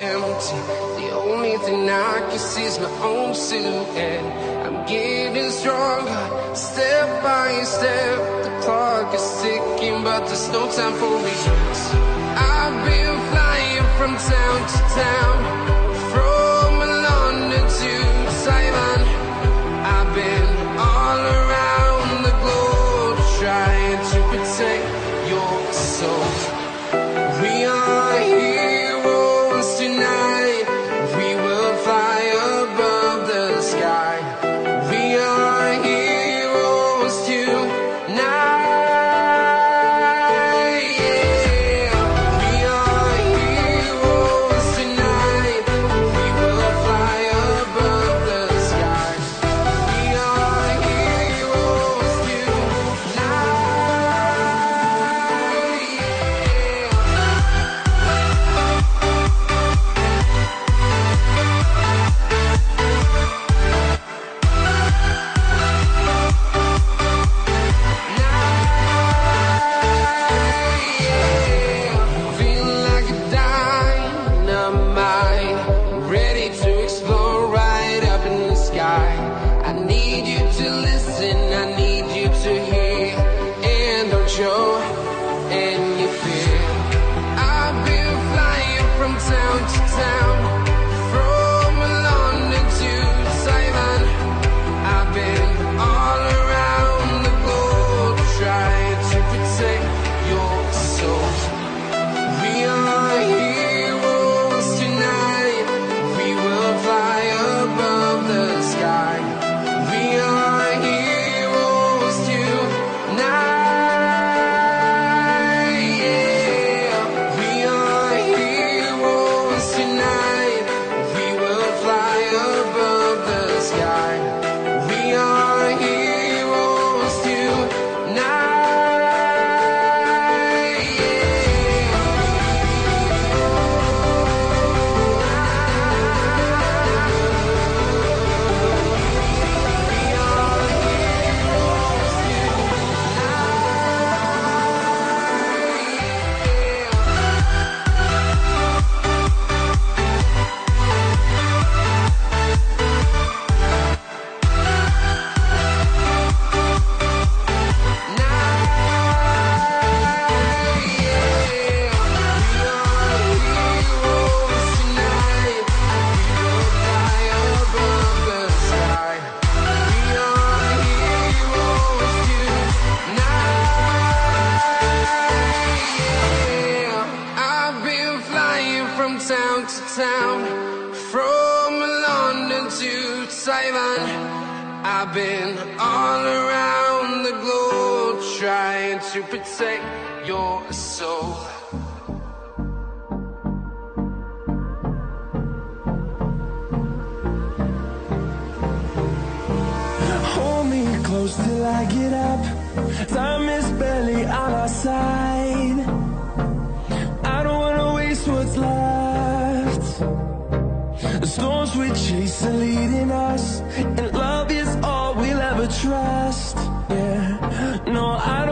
Empty. The only thing I can see is my own silhouette. I'm getting stronger, step by step. The clock is ticking, but there's no time for me. I've been flying from town to town, from London to Taiwan. I've been all around the globe, trying to protect your soul. We are heroes tonight. We will fly above the sky. We are heroes tonight. Yeah. We are heroes tonight. We will fly above the sky. We are heroes tonight. Feeling like a dynamite, ready to explore right up in the sky. I need you to listen, I need you to hear, and don't show any fear. I've been flying from town to town, from London to Taiwan. I've been all around the globe, trying to protect your soul. We are heroes tonight. We will fly above the sky. We are heroes tonight. Yeah. We are heroes tonight. We will fly above the sky. We are heroes tonight. I've been flying from town to town, from London to Taiwan. I've been all around the globe, trying to protect your soul. Hold me close till I get up. Time is barely on our side. I don't wanna waste what's left. The storms we chase are leading us, and love is all we'll ever trust. Yeah, no, I don't